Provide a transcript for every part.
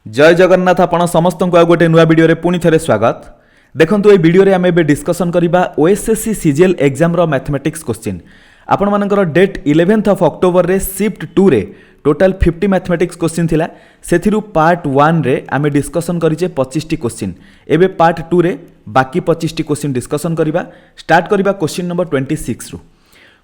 जय जगन्नाथ आपण समस्त को गोटे नुआ वीडियो पुणी थे स्वागत। देखो ये वीडियो आम ए डिस्कसन करवा ओएसएससी सीजीएल एग्जाम रो मैथमेटिक्स क्वेश्चन आपण मानकर डेट 11 अक्टोबर रे शिफ्ट 2 रे टोटाल 50 मैथमेटिक्स क्वेश्चन थिला सेथिरु पार्ट 1 रे आम डिस्कसन करिचे 25 टी क्वेश्चन एबे पार्ट 2 रे बाकी 25 टी क्वेश्चन डिस्कसन करवा। स्टार्ट करवा क्वेश्चन नंबर 26 रु।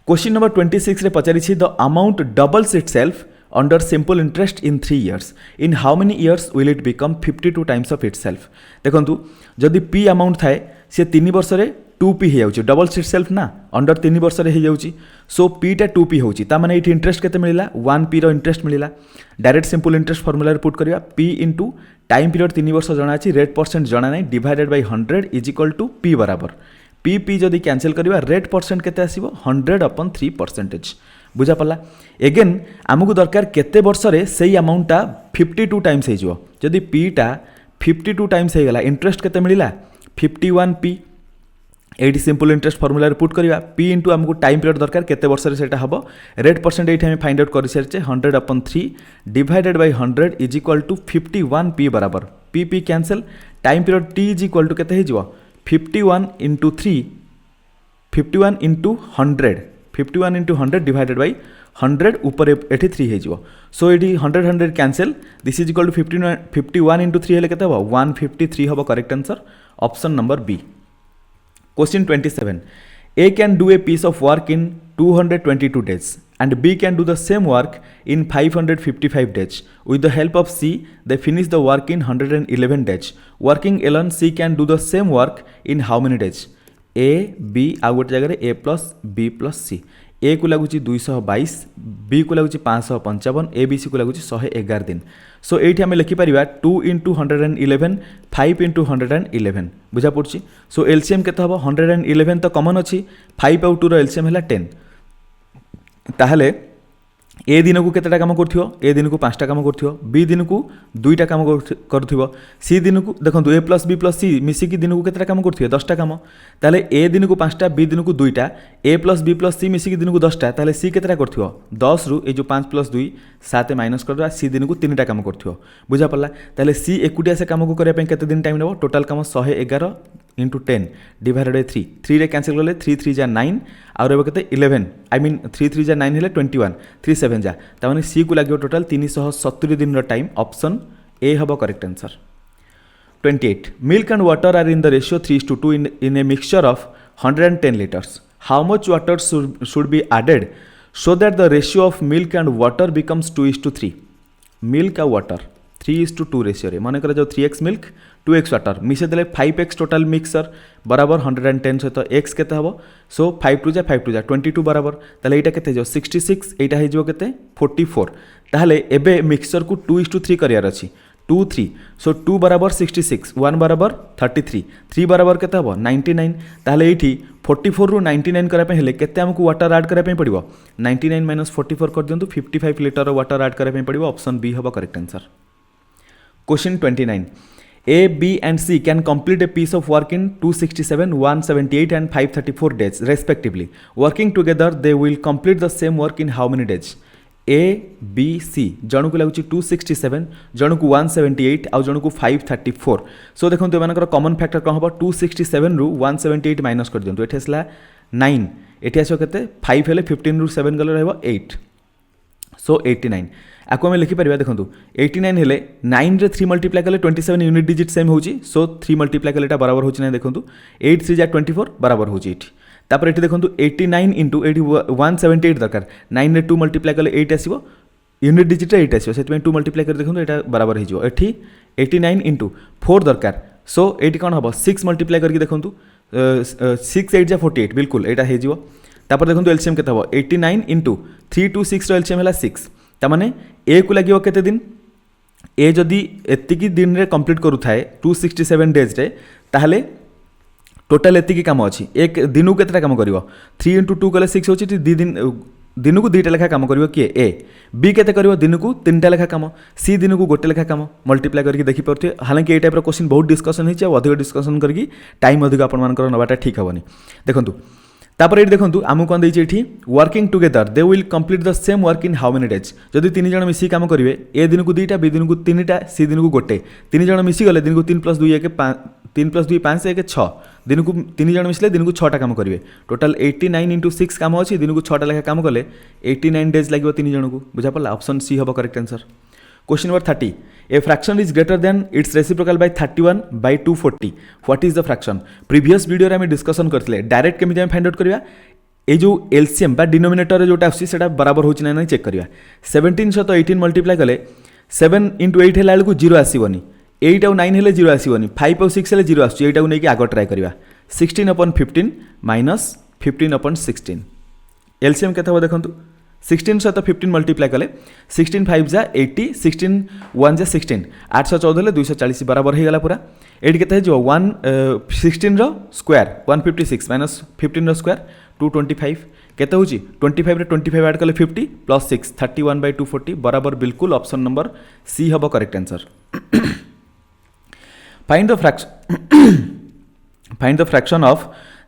क्वेश्चन नंबर 26 रे पचारिछि the amount doubles itself under simple interest in 3 years. In how many years will it become 52 times of itself? देखंतु जदि p अमाउंट थाए से 3 वर्ष रे 2p हे जाउची डबल्स इटसेल्फ ना अंडर 3 वर्ष रे हे जाउची सो p टा 2p होउची ता माने इट इंटरेस्ट केते मिलिला 1p रो इंटरेस्ट मिलिला। डायरेक्ट सिंपल इंटरेस्ट फार्मूला रे पुट करिया p इनटू टाइम पीरियड 3 वर्ष जणा अछि रेट परसेंट जणा नै divided by 100 is equal to p बराबर p जदि कैंसिल करिवा रेट परसेंट केते आसीबो 100/3%। बुझा पड़ा। एगेन आमको दरकार केते वर्ष रे सेही अमाउंटा 52 टाइम्स हो जदि पीटा 52 टाइम्स हो गला इंटरेस्ट केते मिलिला 51p eighty simple interest formula रे पुट करवा p इंटू आमको टाइम पीरियड दरकार केते वर्ष रे सेटा हबो रेट परसेंट एठी हम फाइंड आउट कर सरचे 100/3 divided by 100 is equal to 51p बराबर p cancel time period t is equal to केते हो 51 into 3 51 into 100 51 into 100 divided by 100 ऊपर एठी 3 हो सो एठी 100 cancel this is equal to 51 into 3 हेले केते हो 153 हबो correct answer option number B. Question 27 A can do a piece of work in 222 days and B can do the same work in 555 days. With the help of C, they finish the work in 111 days. Working alone, C can do the same work in how many days? A, B, आ गोटे जगह A plus B plus C. A को लगुच 222, B को लगुच 555, ABC को लगुच 111 दिन। सो ये आम लिखिपर 2 इंटू 111 5 इंटू 111 बुझा पड़ी। सो एलसीएम केते हबो 111 तो कमन अच्छी 5 आउ 2 रो एलसीएम है 10 ताहले ए दिन को केतेटा काम करथियो ए दिन को 5टा काम करथियो बी दिन को 2टा काम करथियो सी दिन को देखंतु ए प्लस बी प्लस सी मिसी की दिन को केतेटा काम करथियो 10टा काम ताले ए दिन को 5टा बी दिन को 2टा ए प्लस बी प्लस सी मिसी की दिन को 10टा ताले सी केतेटा करथियो 10 रु ए जो 5 प्लस 2 7 माइनस करबा सी दिन को 3टा काम करथियो बुझा पड़ला। ताले सी एकुटिया से काम को करिया पे केते दिन टाइम लेबो टोटल काम 111 इंटू 10 डिवाइडेड बाय 3 3 रे कैंसिल करले 3 3 जा 9 और एबे केते 11 आई मीन 3 3 जा 9 हेले 21 3 7 जा ता माने सी को लागियो टोटल 370 दिन रो टाइम ऑप्शन ए हबो correct answer. 28 milk and water are in the ratio 3:2 in a mixture of 110 litres how much water should be added so that the ratio of milk and water becomes 2:3 milk और water 3:2 ratio रे माने कर जो 3x milk 2x water मिसे देले 5x total mixer बराबर 110 सहित x केते हबो सो 5 2 जा 22 बराबर ताले एटा केते जो 66 एटा हे जो केते 44 ताले एबे मिक्सर को 2:3 करियार अछि 2 3 सो 2 बराबर 66 1 बराबर 33 3 बराबर केते हबो 99 ताले एठी 44 रु 99 करा पे हेले केते हमकु वाटर ऐड करा पे पड़िबो 99 माइनस 44 कर दियंतु 55 लीटर वाटर ऐड करा पे पड़िबो ऑप्शन बी हबो correct answer. Question 29 A, B and C can complete a piece of work in 267, 178 and 534 days respectively. Working together they will complete the same work in how many days? A, B, C जणु को लागुची 267 जणु को 178 आउ जणु को 534 सो देखंतु एमानकर common factor कोन हबो 267 रु 178 minus कर दियंतु एठी असला 9 एठी आसो केते 5 हेले 15 रु 7 गले रहबो 8 सो 89 आपको हमें लिखिपर देखो 89 हेले 9 रे 3 मल्टीप्लाई कले 27 यूनिट डिजिट सेम होची सो 3 मल्टीप्लाई कले एटा बराबर होची नै देखो 8 3 जा 24 बराबर होची एठी तापर एठी देखो 89 इंटू एठी 178 दरकार 9 रे 2 मल्टीप्लाई कले 8 आसीबो यूनिट डिजिट रे 8 आसीबो सेतमे 2 मल्टीप्लाई कर देखो एटा बराबर हेजिवो एठी 89 इंटू 4 दरकार सो एठी कोन हबो 6 मल्टीप्लाई करके देखो 6 8 जा 48 बिल्कुल एटा हेजिवो तापर देखो एलसीएम केते हबो 89 इंटू 3 2 6 रो एलसीएम हला 6 तामाने ए को लगे केते दिन ए जदि एतिकी दिन रे कंप्लीट करू थाए 267 डेज रे ताहले टोटल एतिकी काम अछि एक दिनु केतरा काम करिवो 3 * 2 कले 6 होछि दिन को 2टा लेखा काम करिवो के ए बी केते करिवो दिन को 3टा लेखा काम सी दिन को गोटे लेखा काम मल्टीप्लाई करके देखि परथे हालांकि ए टाइप रो क्वेश्चन बहुत डिस्कशन हिचे अधिक डिस्कशन करके टाइम अधिक आपन मानकर नबाटा ठीक हबनी देखंतु तापर ये देखो आमको कौन देती working together they will complete the same work in how many days जदि 3 जन मिसी काम करेंगे ए दिन को 2टा बी दिन को 3टा सी दिन को गोटे 3 जन मिसीगले दिन को 3 + 2 1 3 + 2 5 1 6 दिन को 3 जन मिसले दिन को 6टा काम करेंगे टोटाल 89 × 6 काम अच्छी दिन को 6टा लेखा काम कले 89 डेज लगे 3 जन को बुझा पड़ा ऑप्शन सी हम correct answer. Question number 30 a fraction is greater than its reciprocal by 31/240 what is the fraction previous video रे हम डिस्कशन करथिले डायरेक्ट केमिति हम फाइंड आउट करबा ए जो एलसीएम बा डिनोमिनेटर जोटा आसी सेटा बराबर होची ना चेक करबा 17 सहित 18 मल्टीप्लाई कले 7 × 8 हेला को 0 आसीबनी 8 और 9 हेले 0 आसीबनी 5 और 6 हेले 0 आसी एटा को नै कि आगो ट्राई करबा 16/15 माइनस 15/16 एलसीएम केते हो देखंतु 16 सहित 15 मल्टीप्लाई कले 16 5 जा 80 16 1 जा 16 814 ले 240 बराबर हो गला पूरा एडी केते जो 1 16 रो स्क्वायर 156 माइनस 15 रो स्क्वायर 225 केते होची 25 रे 25 ऐड कले 50 प्लस 6 31/240 बराबर बिल्कुल ऑप्शन नंबर सी हबो correct answer. Find the fraction of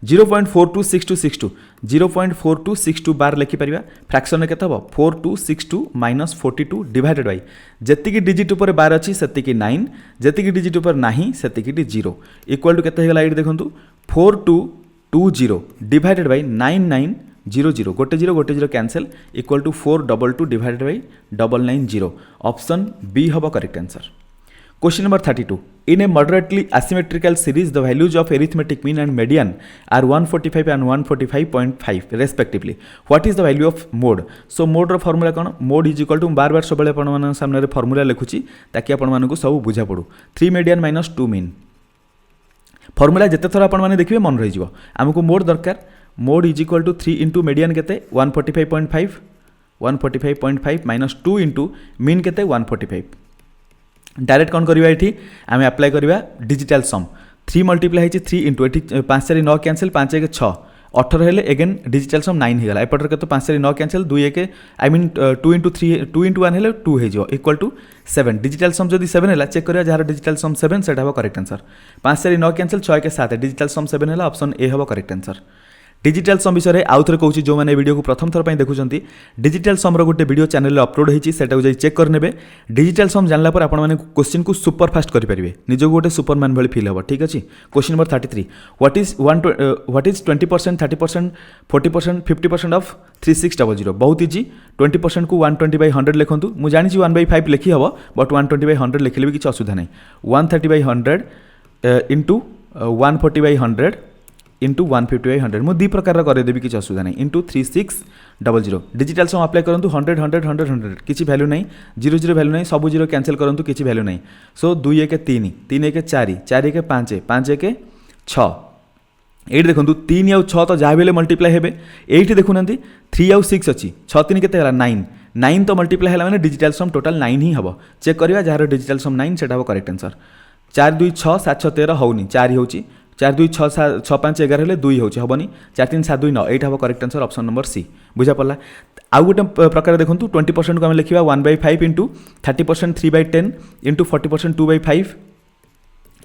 0.426262 0.4262 बार लिखि परिबा फ्रैक्शन केते हबो 4262 माइनस 42 डिवाइडेड बाय जति डिजिट ऊपर बार अछि सेति की 9 जति डिजिट ऊपर नाही सेति की 0 इक्वल टू केते हेला एडी देखंतु 4220 डिवाइडेड बाय 9900 गोटे 0 cancel equal to 422 divided by 990 option B हबो correct answer. Question number 32. In a moderately asymmetrical series, the values of arithmetic mean and median are 145 and 145.5 respectively. What is the value of mode? So mode रो formula कौन? Mode is equal to बार बार सब अपन मान सामने रे formula लिखुची ताकि अपन मान को सब बुझा पड़ू 3 median minus 2 mean formula जिते थोड़ा अपन मान देखिए मन रही जीवो हमको mode दरकार mode is equal to 3 into median केते 145.5 minus 2 into mean केते 145 डायरेक्ट कौन करवा ये आम अप्लाई करवा डिजिटल सम 3 मल्टीप्लाई है 3 इंटू ये 5 4 9 कैंसल 5 1 6 18 हेले अगेन डिजिटल सम 9 होगा एपटर के 5 4 9 cancel 2 1 I mean 2 into 3 2 into 1 हेले 2 हो इक्वल टू 7 डिजिटल सम जब 7 है चेक करा जार डिजिटल सम 7 से हम करेक्ट आंसर 5 4 9 कैंसल 6 1 7 डिजिटल सम 7 है ऑप्शन ए हम करेक्ट आंसर। डिजिटल सम विषय आउ थे कहूँ जो मैंने वीडियो को प्रथम थर देखुं डिजिटल समर गोटे वीडियो चैनल अपलोड होती है चेक करने डिजिटल सम जानला पर आपण क्वेश्चन को सुपर फास्ट करेंगे निज गोटे सुपरमैन भाई फिल हम ठीक अच्छे। Question number 33 what is 20% 30% 40% 50% of 3600 बहुत इजी 20% को 120/100 लिखु मुझे जानी 1/5 लिखी हम बट 120/100 लिखले भी किसी असुविधा नहीं 130/100 इंटू 140/100 इंटू 150/100 मुझे 2 प्रकार करदेवी किसी असुविधा नहीं इंटू 3600 डिजिटल सम अप्लाई करूँ 100 100 100 100 किसी वैल्यू नहीं 0 वैल्यू नहीं सब 0 कैंसिल करूँ किसी वैल्यू नहीं सो 2 1 3 3 1 4 4 1 5 5 1 6 ये देखो 3 और 6 तो जहाँ भी मल्टीप्लाई हे ये देखुना 3 और 6 अच्छी 6 3 के 9 9 तो मल्टीप्लाई है मैंने डिजिटल सम टोटाल 9 ही हम चेक करवा जार डिजिटल सम 9 से करेक्ट आंसर 4 2 6 7 6 13 होनी 4 हो 4 2 6 6 5 11 हेले 2 होची हबनी 4 3 7 2 9 8 हबो correct answer option number C बुझा पड़ला। आउ गोटे प्रकार देखंतु 20% को हम लिखिबा 1/5 इंटू 30% 3/10 इंटू 40% 2/5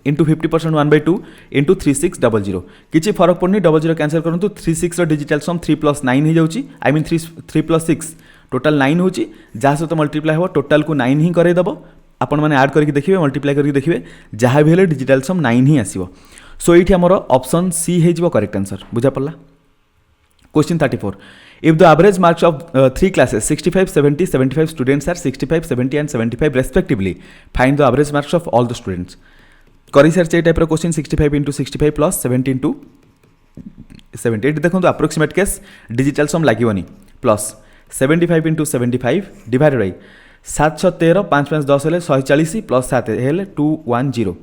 इंटू 50% 1/2 इंटू 3600 किसी फरक पड़नी 00 कैंसल करंतु 36 रो डिजिटल सम 3 + 9 हो जाउची आई मीन 3 + 6 टोटल 9 होची जहाँ सहित मल्टीप्लाई हो टोटल को 9 ही करे दबो आपण माने ऐड करके देखिबे मल्टीप्लाई करके देखिबे जहाँ भी हेले डिजिटल सम 9 ही आसीबो सो ये आमर ऑप्शन सी हो करेक्ट आंसर बुझा पड़ला। Question 34 if the average marks of 3 classes 65 70 75 students are 65 70 and 75 respectively find the average marks of all the students करी सारी type question 65 into 65 plus 70 into 70 ये देखो अप्रोक्सीमेट केस डिजिटल सम लगे plus 75 into 75 divided by 7 6 13 5 5 10 हेले 140 plus 7 हेले 210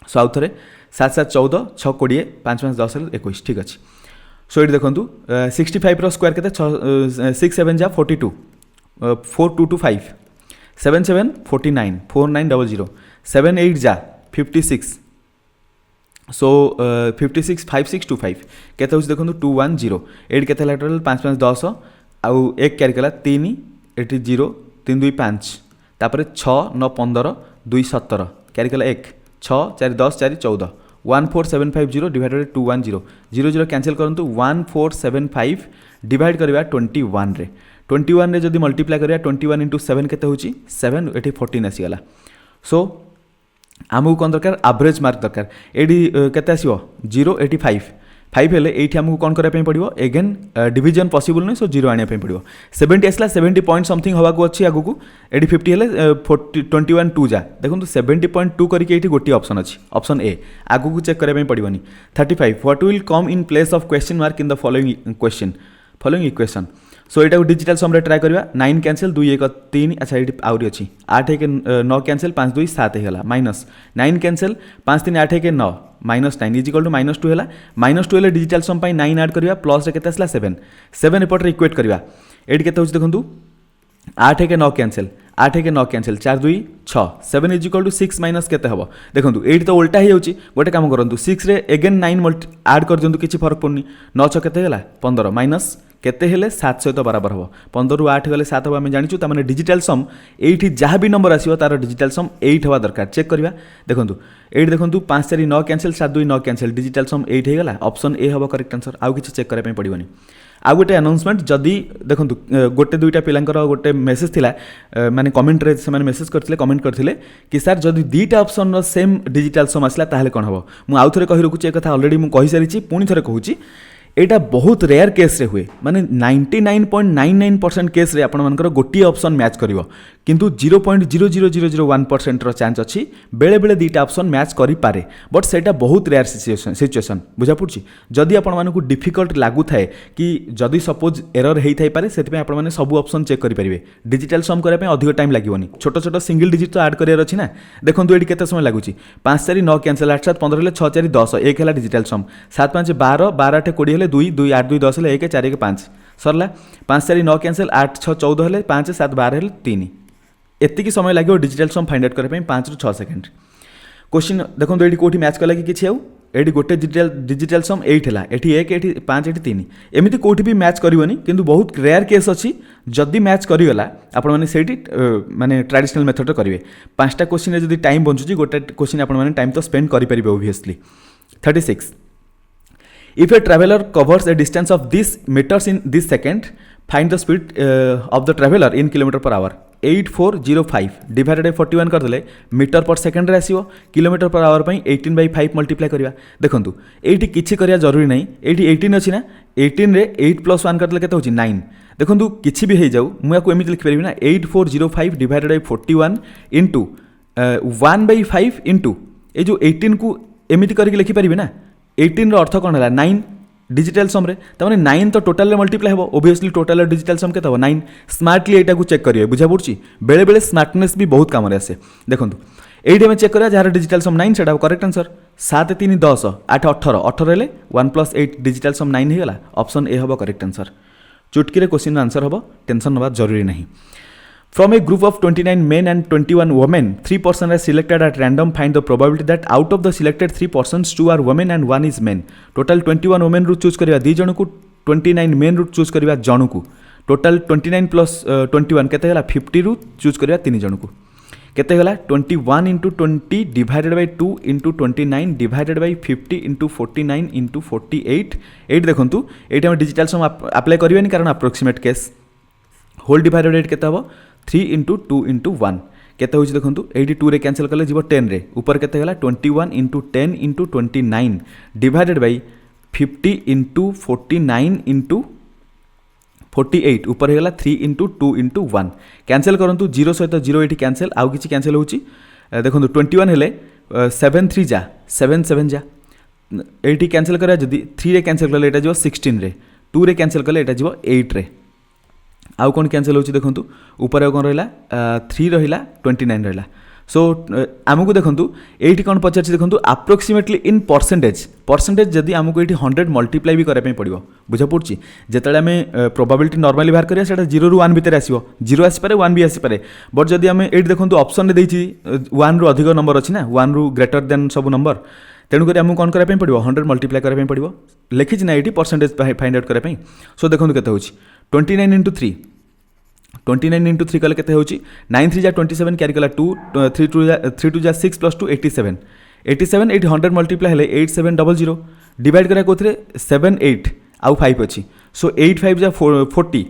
सो आउ थे 7 7 14 6 20 5 5 10 21 ठीक अच्छे। सो ये देखो 65 रो स्क्वायर के 6 7 जा 42 4 2 2 5 7 7 49 4 9 00 7 8 जा 56 सो 56 5 6 2 5 केते होछ देखो 210 8 केते लाटरल 5 5 10 आउ 1 कैरी कला 3 एटी 0 3 2 5 तापर 6 9 15 2 17 कैरी कला 1 6 4 10 4 14 14750 डिवाइडेड बाय 210 0 0 कैंसिल करंतु 1475 डिवाइड करबा 21 रे 21 रे जदी मल्टीप्लाई करबा 21 इंटू 7 केते होची 7 एठी 14 आसी गला सो आमको कौन दरकार एवरेज मार्क दरकार एडी केते आसीबो 0 एटी 5 हेले एठी हमको कौन करबा पड़िबो अगेन डिवीजन पॉसिबल नै सो 0 आनिया पड़िबो 70 आसला 70 पॉइंट समथिंग हवा को अछि आगु को एडी 50 हेले 21 2 जा देखंतु 70.2 करिके एठी गोटी ऑप्शन अछि ऑप्शन ए आगु को चेक करबा पड़िबोनी 35 what will come in place of question mark in the following equation so Etah digital सम रे ट्राई करबा 9 कैंसिल 2 1 3 अच्छा एटी आउरी अछि 8 1 9 कैंसिल 5 2 7 हेला minus 9 cancel 5 3 8 1 9 minus 9 is equal to -2 हेला -2 हेले डिजिटल सम पई 9 ऐड करबा प्लस रे केते आसला 7 एपट रे इक्वेट करबा एटी केते होछि देखंतु 8 1 9 cancel 8 1 9 cancel 4 2 6 7 is equal to 6 minus केते हबो देखंतु एटी तो उल्टा हे होछि गोटे काम करंतु 6 रे अगेन 9 ऐड कर दियंतु किछि फरक पड़नी 9 6 केते हेला 15 माइनस केते हेले 7 सहित बराबर हम 15 रु 8 गले 7 हम आम जाचु तार डिजिटल सम ये जहाँ भी नंबर आसो तार डिजिटल सम 8 हवा दरकार चेक करवा देखो ये देखो 5 4 9 कैंसिल 7 2 9 कैंसिल डिजिटल सम 8 होगा ऑप्शन ए हम करेक्ट आंसर आउ किसी चेक करने पड़ोनी आउ गोटे अनाउंसमेंट जदि देखो गोटे दुईटा पिलांकर गोटे मेसेज थिला माने कमेंट रे से माने मेसेज करथिले कमेंट करथिले कि सर जदि दुईटा ऑप्शन रो सेम डिजिटल सम आसला ताहले कोन हबो मु आउ थरे कहि रखुची ए कथा ऑलरेडी मु कहि सारिची पुनी थरे कहूची एटा बहुत रेयर केस रे हुए माने 99.99% केस रे आपण मानकर गोटी ऑप्शन मैच करिवो किंतु 0.00001% रो चांस अछि बेले बेले दीटा ऑप्शन मैच करि पारे बट सेटा बहुत रेयर सिचुएशन बुझा पड़छि जदि आपण मानकु डिफिकल्ट लागु थाए कि जदि सपोज एरर हेई थाई पारे सेति पे आपण माने सब ऑप्शन चेक करि परिबे डिजिटल सम करे पे अधिक टाइम लागिवनी छोट छोट सिंगल डिजिट तो ऐड करियर अछि ना देखंतु एडी केते समय लागुछि 5 4 9 कैंसिल 8 7 15 ले 6 4 10 1 हैला डिजिटल सम 7 5 12 12 8 20 हेले 2 2 8 2 10 हेले 1 4 1 5 सरला 5 4 9 कैंसिल 8 6 14 हेले 5 7 12 हेले 3 एतिकी समय लगे डिजिटल सम फाइंड आउट करने 5 ରୁ 6 सेकंड क्वेश्चन देखो ये कौटी मैच कला कि किसी आउ ये गोटे डिजिटल सम 8 है ये 1 ये 5 ये 3 एमती कौटी भी मैच करनी किंतु बहुत रेयर केस अच्छी जदि मैच करगला आपण मैंने से माने ट्रेडिशनल मेथड करेंगे 5टा क्वेश्चन जब टाइम बचुची गोटे क्वेश्चन आपने टाइम तो स्पेंड करेंगे obviously 36 If a traveler covers a distance of this meters in this second, find the speed of the traveler in kilometer per hour. 8405 divided by 41 कर देले metre पर second रे आसीबो kilometre per hour पई 18/5 multiply करिया देखंतु एठी किछि करिया जरूरी नै एठी 18 अछि ना 18 रे 8 + 1 कर देले केते होछि 9 देखंतु किछि भी हे जाउ मु याको एमिति लिखि परिबि ना 8405 डिवाइडेड बाय 41 इनटू 1/5 इनटू ए जो 18 को एमिति करके लिखि परिबि ना 18 रो अर्थ कोन हला 9 डिजिटल सम रे तमाने 9 तो टोटल रे मल्टीप्लाई हेबो ओबियसली टोटल डिजिटल सम केते हो 9 स्मार्टली एटा को चेक करियो बुझा पड़छि बेले बेले स्मार्टनेस भी बहुत काम रे आसे देखंतु एडी में चेक करिया जहार डिजिटल सम 9 सेटा करेक्ट आंसर 7 3 10 8 18 18 हेले 1 + 8 डिजिटल सम 9 हे गेला ऑप्शन ए हबो करेक्ट आंसर चुटकी रे क्वेश्चन आंसर हबो टेंशन नबा जरूरी नहीं From a group of 29 men and 21 women, 3 persons are selected at random. Find the probability that out of the selected 3 persons, 2 are women and 1 is men. Total 21 women रू choose करिया दी जण को 29 men रू choose करिया जण को total 29 plus 21 केते गला 50 रू चूज करिया 3 जण को केते गला 21 into 20 divided by 2 into 29 divided by 50 into 49 into 48 8 देखंतु एटा हम डिजिटल सम अप्लाई करिवेनी कारण अप्रोक्सीमेट केस होल डिवाइडेड 8 केते हबो 3 into 2 into 1 केते होछि देखंतु 82 रे कैंसिल करले जीवो 10 रे ऊपर केते गला 21 into 10 into 29 divided by 50 into 49 into 48 ऊपर हेला 3 into 2 into 1 कैंसिल करंतु 0 सहित 0 एठी कैंसिल आउ किछि कैंसिल होछि देखंतु 21 हेले 7 3 जा 7 7 जा एठी कैंसिल करा जदी 3 रे कैंसिल करले एटा जीवो 16 रे 2 रे कैंसिल करले एटा जीवो 8 रे आउ कौन कैंसिल होछि देखंतु ऊपर कौन रहिला 3 रहिला 29 रहिला सो आमको देखंतु एठी कौन पचारछि देखंतु अप्रोक्सीमेटली इन परसेंटेज जदि आमको एठी 100 मल्टीप्लाई भी करे पे पड़िबो बुझा पड़छि जेतले हमें प्रोबेबिलिटी नॉर्मली बाहर करिया सेटा 0 ରୁ 1 भितर आसीबो 0 आसी पारे 1 भी आसी पारे बट जदि हमें एठी देखंतु ऑप्शन रे देछि 1 ରୁ अधिक नंबर अछि ना 1 ରୁ ग्रेटर देन सब नंबर तेणुक आमको कौन कराया पड़ो 100 मल्टीप्लाई कराया पड़ो लिखी ना ये परसेंटेज फाइंड आउट कराया सो देखो केते 29 into 3 29 into 3 कले केते होछि 9 3 जा 27 कैरी कला 2 3 2 जा 6 + 2 87 87 एट 100 मल्टीप्लाई हेले 8700 डिवाइड करा कोथरे 7 8 आउ 5 अछि सो 8 5 जा 40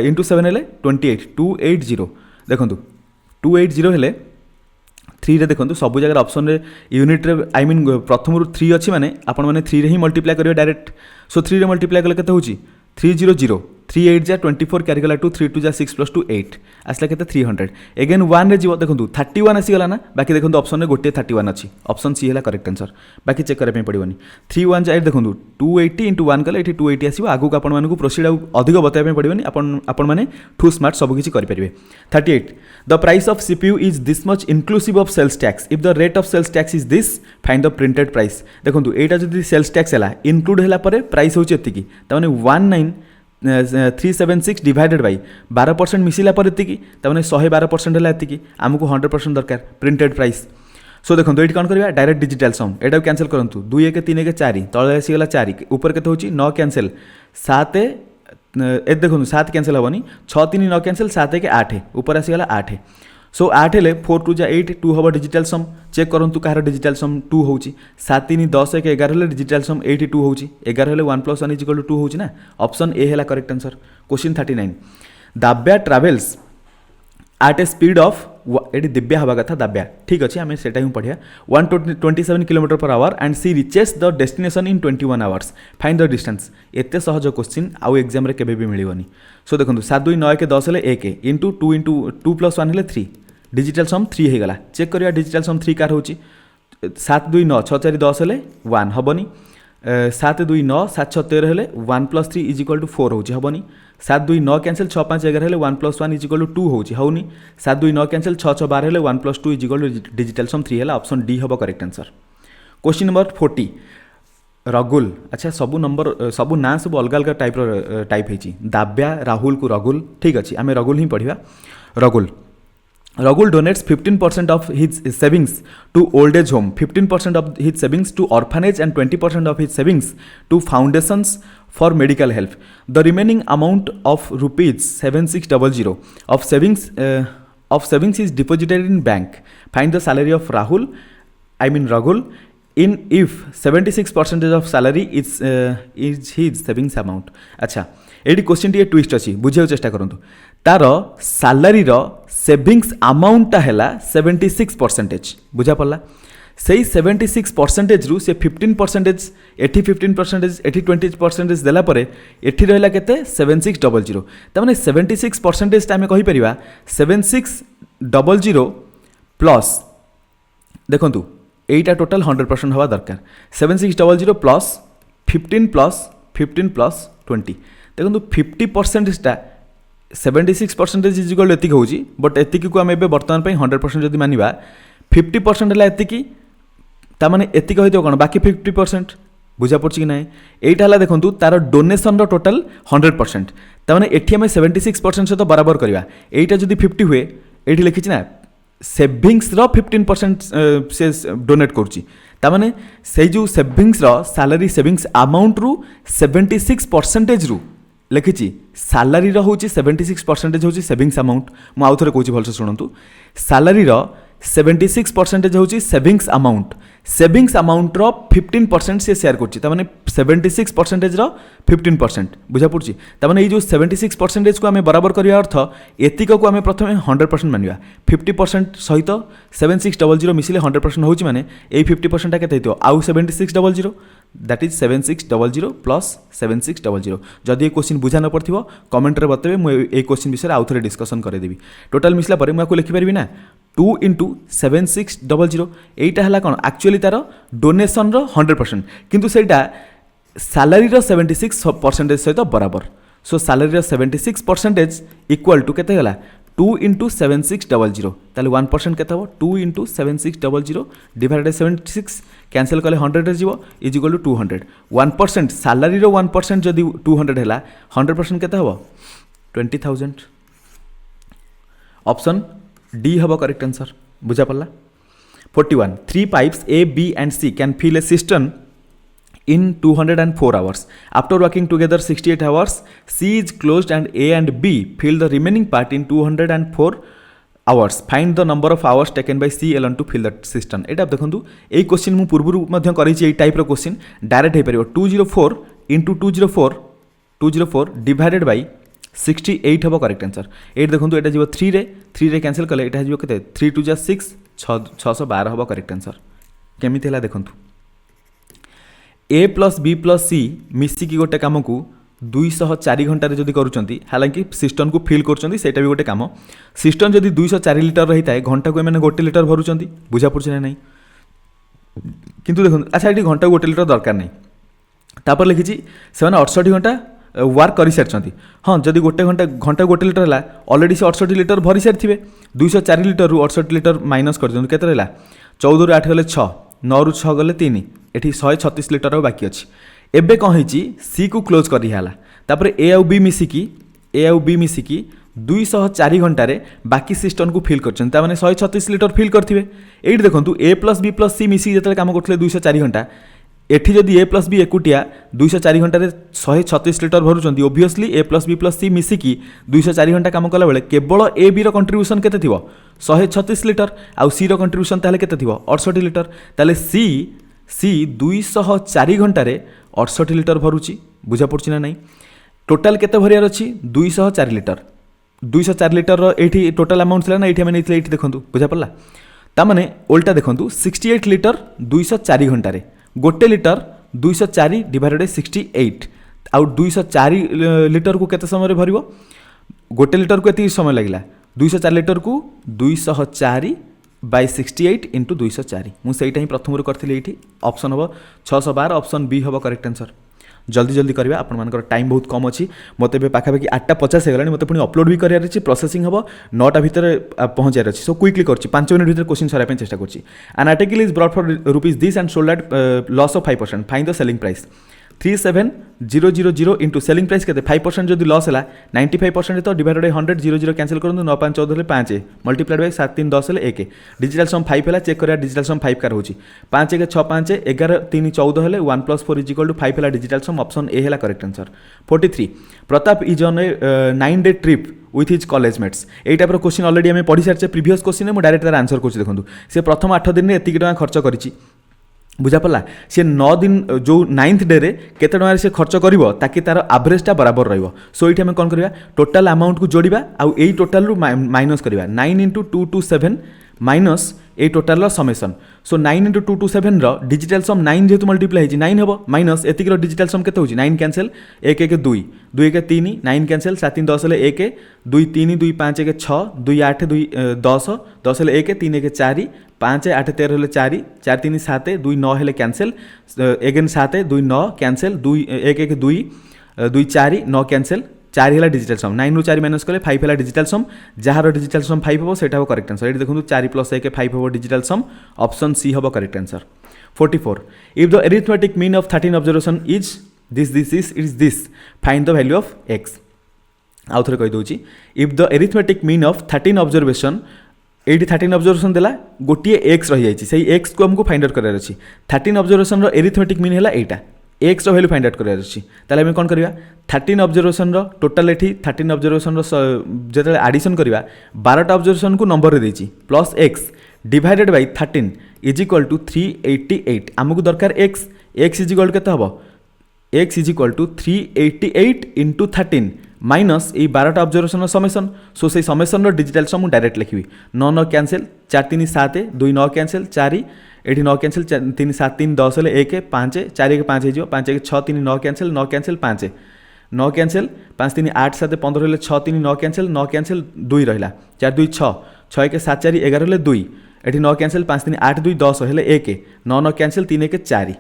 इंटू 7 हेले 28 280 देखंतु 280 हेले 3 रे देखंतु सब जगह ऑप्शन रे यूनिट रे आई मीन प्रथम रु 3 अछि माने आपण माने 3 रे ही मल्टीप्लाई करियो डायरेक्ट सो 3 रे मल्टीप्लाई कले केते होची 300 3 8 जा 24 कैरी गला 2 3 2 जा 6 प्लस 2 8 आसला केते 300 अगेन 1 रे जीव देखंतु 31 आसी गला ना बाकी देखंतु ऑप्शन रे गोटे 31 अछि ऑप्शन सी हैला करेक्ट आंसर बाकी चेक करे पे पड़िबनी 3 1 जा 8 देखंतु 280 * 1 कले एठी 280 आसीबो आगु आपण मानकु प्रोसीड अधिक बताय पे पड़िबनी आपण माने टू स्मार्ट सब किछि करि परिबे 38 the price of CPU is this much inclusive of sales tax if the rate of sales tax is this find the printed price देखंतु एटा जदी सेल्स टैक्स हैला इंक्लूड हैला परे प्राइस होची एतिकी त माने 19376 डिवाइडेड बाई 12% मिसिला पर एतिकी त माने 112% हैला एतिकी हमकु 100% दरकार प्रिंटेड प्राइस सो देखंतु एटी कोन करबा डायरेक्ट डिजिटल सम एटा कैंसिल करंतु 2 1 3 1 4 तळे आसी गला 4 ऊपर केते होची 9 कैंसिल 7 ए देखंतु 7 कैंसिल होबनी 6 3 9 कैंसिल 7 1 8 ऊपर आसी गला 8 सो 8 हेले 4 2 जा 8 2 हबो डिजिटल सम चेक करंतु कहार डिजिटल सम 2 होची 7 3 10 1 11 हेले डिजिटल सम 82 होची 11 हेले 1 + 1 = 2 होची ना ऑप्शन ए हेला करेक्ट आंसर क्वेश्चन 39 दाब्या travels at a speed of eighty दिव्या हवा कथा दाब्या ठीक अच्छे आम से पढ़िया 127 km/h and C reaches the destination in 21 hours find the distance एते सहज क्वेश्चन आउ एग्जाम रे केबे भी मिलिवनी सो देखो 7 2 9 1 10 हेले 1 इंटू 2 इंटू 2 + 1 हेले 3 डिजिटल सम 3 हो गला चेक करिया डिजिटल सम 3 कार होची 7 2 9 6 4 10 हेले 1 हबनी 7 2 9 7 6 13 हेले 1 + 3 = 4 होची हबनी 7 2 9 कैंसिल 6 5 11 हेले 1 + 1 = 2 होची हउनी 7 2 9 कैंसिल 6 6 12 हेले 1 + 2 = डिजिटल सम 3 हेला ऑप्शन डी हबो correct answer question number 40 Ragul अच्छा सबु नंबर सबु ना सब अलग अलग टाइप हेची दाब्या राहुल को रगुल ठीक अच्छे आम रगुल ही पढ़िया Ragul donates 15% of his savings to old age home, 15% of his savings to orphanage and 20% of his savings to foundations for medical help. The remaining amount of rupees 7600 of savings is deposited in bank. Find the salary of Ragul in if 76% of salary is his savings amount. अच्छा AD question T twist अच्छी बुझे चेष्टा करूँ तार salary savings amount है 76% बुझा पड़ा से 76% रु से 15% एटी 15% एटी 20% देलापर एटी रहा के 7600 तमाने 76% आम कहीपर 7600 प्लस देखु यहीटा टोटाल 100% हवा दरकार 7600 प्लस 15 प्लस 20 देखो 50% 76% इज इक्वल एतिक होची बट एतिक को आम बर्तमान 100% जदि मानिबा 50% है एतिकी तामाने एतिक होइतो कोन बाकी 50% बुझा पड़छि कि नै एटा हला देखंतु तार डोनेशन रो टोटल 100% तामाने एठी हम 76% से तो बराबर करबा एटा जदि 50 हुए एठी लिखिछि ना सेविंग्स रो 15% से डोनेट करछि तामाने से जो सेविंग्स रो सैलरी सेविंग्स अमाउंट रु 76% रु लिखिछि सैलरी रो होची 76% होची सेविंग्स अमाउंट मु आउ थरे कहूची भलसे सुनंतु सैलरी रो 76% होची सेविंग्स अमाउंट रो 15% से शेयर करछि त माने 76% रो 15% बुझा पड़छि त माने ए जो 76% को हमें बराबर करिया अर्थ एतिक को हमें प्रथमे 100% मानिबा 50% सहित 7600 मिसिले 100% होची माने ए 50% ता केते हेतो आउ 7600 दैट इज 7600 प्लस 7600 जदि ये क्वेश्चन बुझा न पड़थिबो कमेंट रे बतेबे मु ए क्वेश्चन विषय आउ थरे डिस्कशन करे देबी टोटल मिसला परे मु लिखि परबी ना 2 × 7600 एटा हला कोन एक्चुअली तार डोनेशन रो 100% किंतु सेटा सैलरी रो 76% सहित बराबर सो सैलरी रो 76% इक्वल टू केते हला 2 × 7600 ताले 1% केते हो 2 × 7600 डिवाइडेड 76 कैंसिल कले 100 जीवो इज इक्वल टू 200 1% सैलरी रो 1% जदि 200 हैला 100% केते हो 20000 ऑप्शन डी हबो करेक्ट आंसर बुझा पड़ला 41 3 pipes A, B and C can fill a cistern in 204 hours. After working together 68 hours, C is closed and A and B fill the remaining part in 204 hours find the number of hours taken by C alone to fill the system एटा देखंतु एई question मु पूर्वरु मध्य करिछि एई type रो question direct हे परियो 204 इंटू 204 डिवाइडेड बाय 68 हबो करेक्ट आंसर एट देखंतु एटा जीवो 3 रे कैंसिल कले एटा जीवो केते 3 2 जा 6 612 हबो करेक्ट आंसर केमिति हला देखंतु ए प्लस बी प्लस सी मिसिकी गोटे काम को 204 घंटे जदि करूँ हालांकि सिस्टम को फिल करा भी गोटे कम सिस्टम जदि 204 लिटर रही है घंटा को मैंने गोटे लिटर भरुँच बुझा पड़े ना नहीं किंतु देखो अच्छा ये घंटा गोटे लिटर दरकार नहीं तापर लिखी से 68 घंटा वर्क कर सारी हाँ जदि गोटे घंटा गोटे लिटर है अलरेडी से 68 लिटर भरी सारी थे 204 लिटर रु 68 लिटर माइनस कर दिखाँ के 14 रु 8 गले 6 9 रु 6 गले 3 ये 136 लिटर बाकी अच्छी एबे कौन होइची सी को क्लोज करी हाला तापर ए आउ बी मिसिकी 204 घंटे बाकी सिस्टम को फिल करछन ता माने 136 लिटर फिल करथिबे एठी देखंतु ए प्लस बी प्लस सी मिसी जतले काम करथले 204 घंटा एठी जदि ए प्लस बी एकुटिया 204 घंटे 136 लिटर भरुचंती ओब्वियसली ए प्लस बी प्लस सी मिसिकी 204 घंटा काम कला बेले केवल ए बी रो कंट्रीब्यूशन केते थिबो 136 लिटर आउ सी रो कंट्रीब्यूशन ताले केते थिबो 68 लिटर ताले सी 204 घंटे 68 लिटर भरुची बुझा पड़ची ना नहीं टोटाल केते भरियार अच्छी 204 लिटर 204 लिटर एठी टोटाल अमाउंट थिला ना एठी माने एठी देखंतु बुझा पड़ला ता माने उल्टा देखंतु 68 लिटर 204 घंटे गोटे लिटर 204 डिवाइडेड बाय 68 आउ 204 लिटर को केते समय रे भरिबो गोटे लिटर को एती समय लागला 204 लिटर को 204 बाय 68 इंटू 204 मुझे प्रथम करी ऑप्शन हम 612 ऑप्शन बी हम करेक्ट आंसर जल्दी जल्दी करवा आपर टाइम बहुत कम अच्छी मत पाखापाखि 8:50 होगा मत पुणी अपलोड भी करार अच्छी प्रोसेसिंग हम 9टा भितर पहुँचार अच्छी सो क्विकली कर 5 मिनट भर क्वेश्चन सर चेष्टा कर an article is brought for rupees this and sold at loss of 5% find the selling price 37000 into selling price के 5% जब लॉस है 95% तो डिवाइडेड बाय 100 00 कैंसिल करूँ 9 5 14 5 मल्टीप्लाइड बाय 7 3 10 1 डिजिटल सम 5 है चेक करा डिजिटल सम 5 कार होची 5 1 6 5 11 3 14 है 1 + 4 = 5 है डिजिटल सम ऑप्शन ए है correct answer 43 Pratap is on A 9-day trip with his college mates यही टाइप क्वेश्चन अलरेडी आम पढ़ी सारी प्रीवियस क्वेश्चन में डायरेक्ट तार आंसर कर देखो से प्रथम 8 दिन में एतिक टका खर्च करी बुझा पड़ा सी 9 दिन जो 9th डे रे केते टका से खर्च करिवो ताकि तार एवरेजटा बराबर रहिवो सो एठी हम कोन करबा टोटल अमाउंट को जोड़िबा आउ एई टोटल रु माइनस करबा 9 × 227 माइनस ए टोटल रो समेसन सो 9 × 227 रो डिजिटल सम 9 जेतु मल्टीप्लाई हिची 9 हबो माइनस एतिक रो डिजिटल सम केते होची 9 कैंसिल 1 1 2 2 1 3 9 कैंसिल 7 3 10 ले 1 2 3 2 5 1 6 2 8 2 10 10 ले 1 3 1 4 5 8 13 ले 4 4 3 7 2 9 हेले कैंसिल अगेन 7 2 9 कैंसिल 2 1 1 2 2 4 9 कैंसिल 4 है डिजिटल सम 9 ରୁ 4 माइनस कले 5 है डिजिटल सम जार डिजिटल सम 5 हम से करेक्ट आंसर ये देखो 4 + 1 5 हम डिजिटल सम ऑप्शन सी हम correct answer 44 if the arithmetic mean of 13 observation is this find the value of x आउ थे कही दूसरी if the arithmetic mean of 13 observation ये 13 ऑब्जर्वेशन देला गोटे x रही जाइए x को हमको फाइंड आउट करार अच्छी 13 ऑब्जर्वेशन अरिथमेटिक मीन है यहाँ एक्स वैल्यू फाइंड आउट करार अच्छी ताले हमें कौन करवा 13 ऑब्जर्वेशन टोटाल एठी 13 ऑब्जर्वेशन जो एडिशन करवा 12टा ऑब्जर्वेशन को नंबर रे देची plus x divided by 13 is equal to 388 आमको दरकार x इज इक्वल केते हबो x is equal to 388 into 13 minus ये 12टा ऑब्जर्वेशन समेसन सो से समेसन डिजिटल सम डायरेक्ट लिखी 9 9 कैंसिल 4 3 7 2 9 कैंसिल 4 एठी 9 कैंसिल 3 7 3 10 ले 1 5 4 1 5 हो 5 1 6 3 9 कैंसिल 5 9 कैंसिल 5 3 8 7 15 ले 6 3 9 कैंसिल 2 रहिला 4 2 6 6 1 7 4 11 ले 2 एठी 9 कैंसिल 5 3 8 2 10 हेले 1 9 9 कैंसिल 3 1 4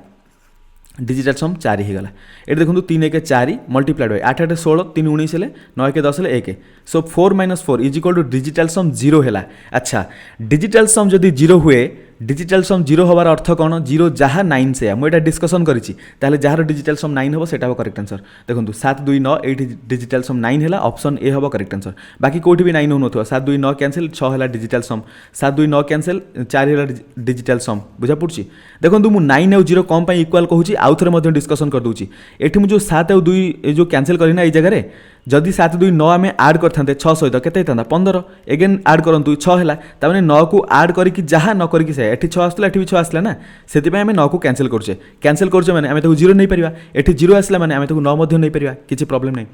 डिजिटल सम 4 ही गला ये देखो 3 1 4 मल्टीप्लाइड बाय 8 8 16 3 19 हेले 9 1 10 ले 1 सो 4 - 4 इज इक्वल टू डिजिटल सम 0 हेला अच्छा डिजिटल सम जदि 0 हुए डिजिटल सम 0 हबार अर्थ कौन 0 जहाँ 9 से मुझे डिस्कसन करी जार डिजिटल सम 9 हम से करेक्ट आंसर देखो 7 2 9 ये डिजिटल सम 9 है ऑप्शन ए हम करेक्ट आंसर बाकी कौटी भी 9 हो 7 2 9 कैंसिल 6 है डिजिटल सम 7 2 9 कैंसिल 4 है डिजिटल सम बुझा पड़ी देखो मुझे 9 और 0 कम इक्वाल कहूँ आउ थे डिस्कसन कर दूसरी ये मुझे 7 और 2 जो कैंसिल करना ये जगह जदि 7 2 9 आम आड करते 6 सहित के 15 एगेन आड करूँ 6 है तमें 9 को आड करके जहाँ न करके से ये 6 आसला ये भी 6 आसला ना से आम 9 को कैंसिल करुचे मैंने आम जीरो नहीं पार ये जीरो आसला मैंने आम 9 नहीं पार किसी प्रॉब्लम नहीं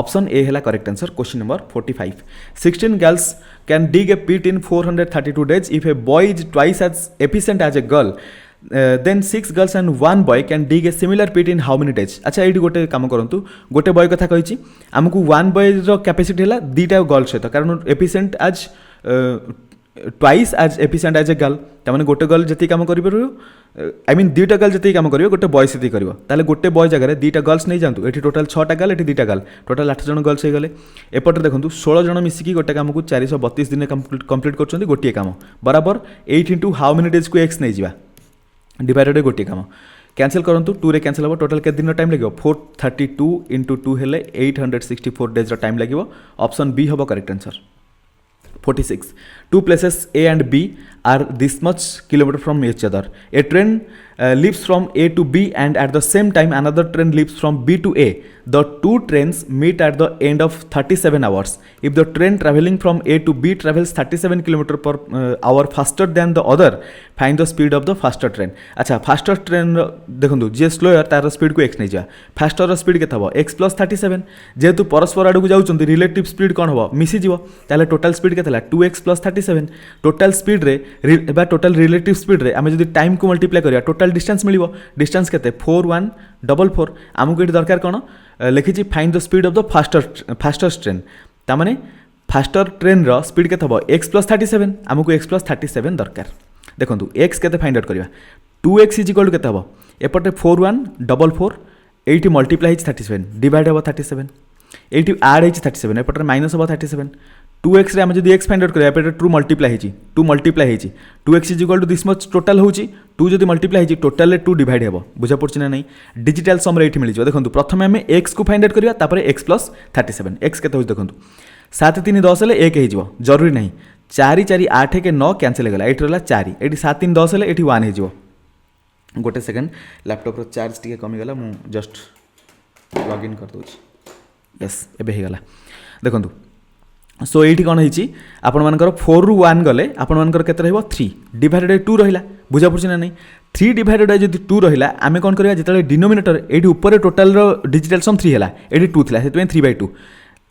ऑप्शन ए है correct answer question number 45 16 girls can dig a pit in 432 days if a boy is twice as efficient as a girl then 6 girls and 1 boy can dig a similar pit in how many days अच्छा ये गोटे काम करूँ गोटे boy कथा कही आमको 1 boy capacity है 2टा गर्ल सहित कारण एफिशिएंट आज ट्वाइस आज एफिशिएंट एज ए गर्ल तमाने गोटे गर्ल जी कम कर आई मीन 2टा गर्ल जी कम कर गोटे बॉय से कर ताले गोटे बॉय जगह 2टा गर्ल्स नहीं जातु ये टोटाल 6टा गर्ल ये 2टा गर्ल टोटाल 8 जन गर्ल्स हो गले एपटे देखो 16 जन मिसिकी गोटे काम को 432 दिन कंप्लीट कर गोटे काम बराबर 8 इंटू हाउ मेनी डेज को एक्स नहीं जा डिवाइडेड गोटे काम कैंसिल करूँ 2 रे कैंसिल हम टोटाल के दिन टाइम लगे 432 इंटू 2 हेले 864 डेज टाइम लगे ऑप्शन बी हम correct answer 46 two places A and B are this much kilometer from each other. A train leaves from A to B and at the same time another train leaves from B to A. The two trains meet at the end of 37 hours. If the train traveling from A to B travels 37 km per hour faster than the other, find the speed of the faster train. अच्छा faster train देखो जी स्लोयर तार speed को x नहीं जा faster speed के x plus 37 जेहेतु परस्पर आड़ को जाऊँ रिलेटिव स्पीड कौन हम मिसीज ताले टोटाल स्पीड के 2x प्लस 37 टोटाल स्पीड रे टोटाल रिलेटिव स्पीड रे आम जो टाइम को मल्टीप्लाई करिया टोटाल डिस्टेंस मिल डिस्टेंस के 4144 आमको ये दरकार कौन लिखी find the speed of the fastest train तामाने फास्टर ट्रेन रो स्पीड के x प्लस 37 आमको x प्लस 37 दरकार देखो x के फाइंड आउट करवा 2x इज इक्वल के एपटे 4144 ये मल्टीप्लाई 37 डिवाइड हम 37 ये आड हो 37 एपटे माइनस हम 37 2x रे आम जो x फाइंड आउट करिया एपटे 2 मल्टीप्लाई होची 2 मल्टीप्लाई होची 2x is equal to this much total होची 2 जदि मल्टीप्लाई होची टोटल 2 डिवाइड हेबो बुझा पड़छि ना नहीं डिजिटल सम रे एठी मिल जो देखो प्रथम आम x को फाइंड आउट करिया तापर x प्लस 37 x केते होची देखो 7 3 10 ले 1 हो जरूरी नहीं 4 4 8 के 9 कैंसिल हो गला एठी रहला 4 एठी 7 3 10 ले एठी 1 हो गोटे सेकेंड लैपटॉप रो चार्ज टी कमी गला मु जस्ट लॉग इन कर दूची यस एबे हे गला देखो सो ये कौन होती आपण मानकर 4 रू 1 गले आपण मानकर केते रहबो 3 डिवाइडेड 2 रहिला बुझा पड़छ ना नहीं 3 डिवाइडेड जदि 2 रहिला आमे कोन करिया जेतले डिनोमिनेटर एठी ऊपर टोटल रो डिजिटल सम 3 हैला एठी 2 थिला सेतमे 3/2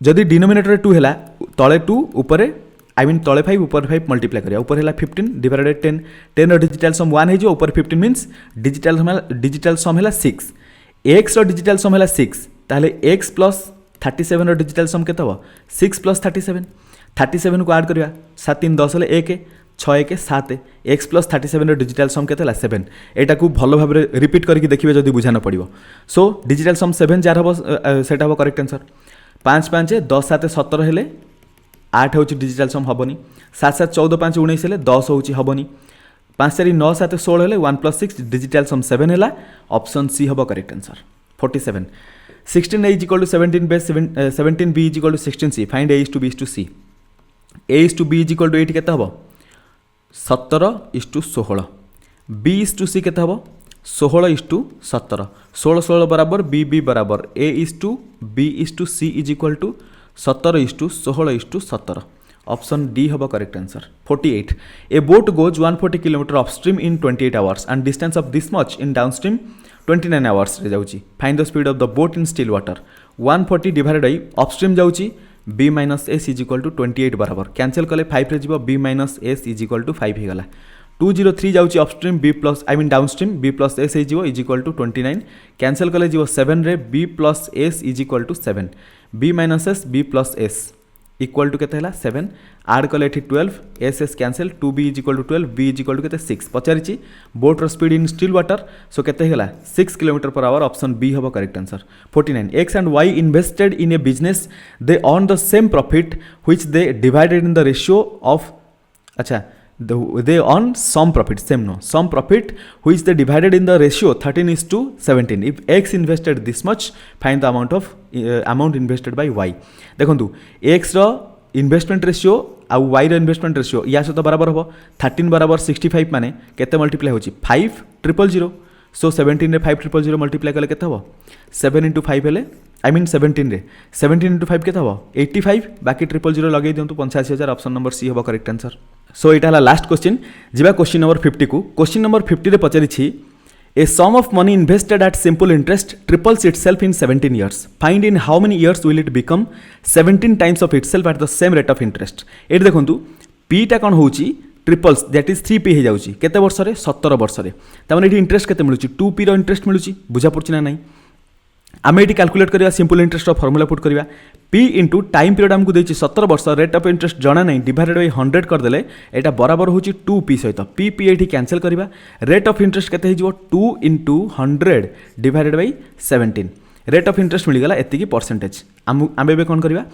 जदि डिनोमिनेटर 2 हैला तळे 2 ऊपर आई मीन तळे 5 ऊपर 5 मल्टीप्लाई करिया ऊपर हैला 15 डिवाइडेड 10 10 रो डिजिटल सम 1 हे जो ऊपर 15 मींस डिजिटल सम हैला 6 x रो डिजिटल सम हैला 6 ताले x प्लस 37 रो डिजिटल सम केते हो 6 प्लस 37 को ऐड करिया 7 3 10 ले 1 6 1 7 x प्लस 37 रो डिजिटल सम केते 7 एटा को भलो भाबरे रिपीट करके देखिबे जदी बुझा न पड़िबो सो डिजिटल सम 7 जार हो सेटा हो करेक्ट आंसर 5 5 10 7 17 हेले 8 होची डिजिटल सम हबनी 7 7 14 5 19 हेले 10 होची हबनी 5 4 9 7 16 हेले 1 प्लस 6 डिजिटल सम 7 हेला ऑप्शन सी हबो correct answer 47 16a is equal to 17 base 17b is equal to 16c find a is to b is to c a is to b is equal to 8 केते हबो 17 is to 16 b is to c केते हबो 16 is to 17 16 16 बराबर b b बराबर a is to b is to c is equal to 17 is to 16 is to 17 option D हबो correct answer 48 a boat goes 140 km upstream in 28 hours and distance of this much in downstream 29 hours रे जाउची find the speed of the boat in still water 140 divided by upstream जाउची b - s is equal to 28 बराबर cancel कले 5 रे जीवो b - s is equal to 5 हे गला 203 जाउची upstream b plus I mean downstream b plus s हे जीवो इज इक्वल टू 29 कैंसिल कले जीवो 7 रे b plus s is equal to 7 b - s b plus s equal to केते हला 7 ऐड कले एठी 12 S S cancel 2b is equal to 12 b is equal to केते 6 पचारिची बोट रो speed in still water so केते हला 6 km per hour option B हबो correct answer 49 x and y invested in a business they earn the same profit which they divided in the ratio of अच्छा they earn some profit same no some profit which they divided in the ratio 13:17 if x invested this much find the amount invested by y देखंतु x रो investment ratio आ y रो investment ratio या सहित बराबर हम 13 बराबर 65 माने केते multiply होची 5 000 सो 17 रे 5000 मल्टीप्लाई कले केते हबो 7 इंटू 5 हेले आई मीन 17 रे 17 इंटू 5 केते हबो 85 बाकी 000 लगे दियंतु 85000 ऑप्शन नंबर सी हबो करेक्ट आंसर। सो एटा हला लास्ट क्वेश्चन जिबा क्वेश्चन नंबर 50 को क्वेश्चन नंबर 50 रे पचारि छी A sum of money invested at simple interest triples itself in 17 years. Find in how many years will it become 17 times of itself at the same rate of interest. एट देखंतु p टा कोन होउची triples that is 3p हे जाउची केते वर्ष रे 17 वर्ष रे त माने एठी इंटरेस्ट केते मिलुची 2p रो इंटरेस्ट मिलुची बुझा पड़ची ना नहीं आम ये कैलकुलेट करिया सिंपल इंटरेस्ट फॉर्मूला पुट करिया p इंटू टाइम पीरियड आमको देछि 17 वर्ष रेट ऑफ इंटरेस्ट जना नहीं डिवाइडेड बाय 100 कर देले एटा बराबर होछि 2p सहित p एठी कैंसिल करिया रेट ऑफ इंटरेस्ट केते हिजो 2 into 100 divided by 17 rate of interest मिल गला एतिकी परसेंटेज आम एबे कोन करिया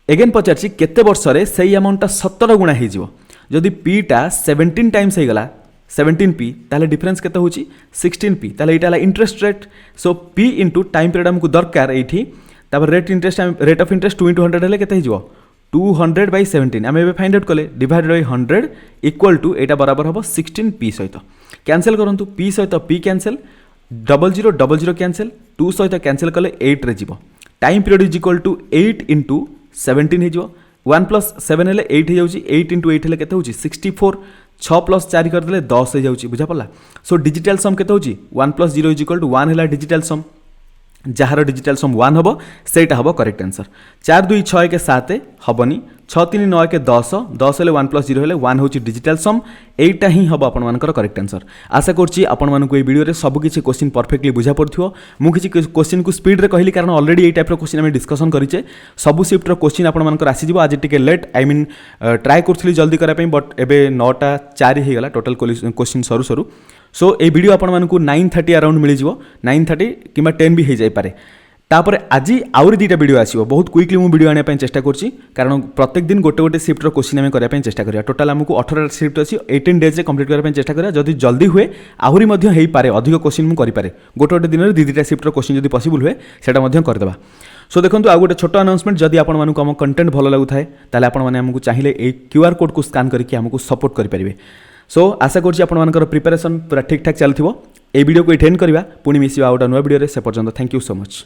एगेन पचारछि केते वर्ष रे सेही अमाउंट 17 गुणा हे जिवो जदि p टा 17 टाइम्स हे गला 17p ताले डिफरेंस केते होची 16p ताले एटा ला interest rate so p into time period हमको दरकार एठी तापर रेट ऑफ इंटरेस्ट 2 इंटू 100 हेले केते हिजो 200 बाय 17 आमे फाइंड आउट कले डिवाइडेड बाय 100 इक्वल टू एटा बराबर हबो 16p सहित कैंसिल करंतु p सहित p कैंसिल 0000 कैंसिल 2 सहित कैंसिल कले 8 रे जिवो time period is equal to 8 into 17 हे जिवो 1 प्लस 7 हेले 8 हे जाउची 8 इंटू 8 हेले केते होची 64 6 प्लस 4 कर देले 10 हे जाउची बुझा पड़ला सो डिजिटल सम केते होची 1 प्लस 0 इज इक्वल टू 1 हेला डिजिटल सम जहार डिजिटल सम 1 हबो सेटा हबो करेक्ट आंसर 4 2 6 के 7 हबनी 6 3 9 के 10 10 हेले 1 प्लस 0 हेले 1 होची डिजिटल सम एटा ही हबो आपन मानकर करेक्ट आंसर आशा करछि आपन मानको ए वीडियो रे सब किछि क्वेश्चन परफेक्टली बुझा पड़थियो मु किछि क्वेश्चन को स्पीड रे कहली कारण ऑलरेडी ए टाइप रो क्वेश्चन हम डिस्कशन करिचे सब शिफ्ट रो क्वेश्चन आपन मानकर आसी जिवो आज टिके लेट आई मीन ट्राई करथली जल्दी करा पई बट एबे 9टा 4 हे गला टोटल क्वेश्चन सरू सरू सो ए वीडियो आपण मानकु 9:30 अराउंड मिल जिवो 9:30 किमा 10 भी हे जाय पारे तापर आज आउरी दुईटा वीडियो आसीबो बहुत क्विकली मु वीडियो आने पई चेष्टा करछि कारण प्रत्येक दिन गोटे गोटे शिफ्ट रो क्वेश्चन हम करिया पई चेष्टा करिया टोटल हमकु 18 शिफ्ट अछि 18 डेज रे कंप्लीट करिया पई चेष्टा करिया जदी जल्दी हुए आहुरी मध्ये हेई पारे अधिक क्वेश्चन मु करि पारे गोटे गोटे दिन रे दुईटा शिफ्ट रो क्वेश्चन जदी पॉसिबल हुए सेटा मध्ये कर देबा सो देखंतु आ गोटे छोटो अनाउंसमेंट जदी आपण मानकु हम कंटेंट भलो लागु थाए ताले आपण माने हमकु चाहिए ए क्यूआर कोड को स्कैन करके हमकु सपोर्ट करि परिबे सो आशा करछि आपण मानकर प्रिपरेशन पूरा ठीक ठाक चलथिबो ए वीडियो को एटेंड करबा पुनी मिसिबा आउट नुवा वीडियो रे से पर्यंत थैंक यू सो मच।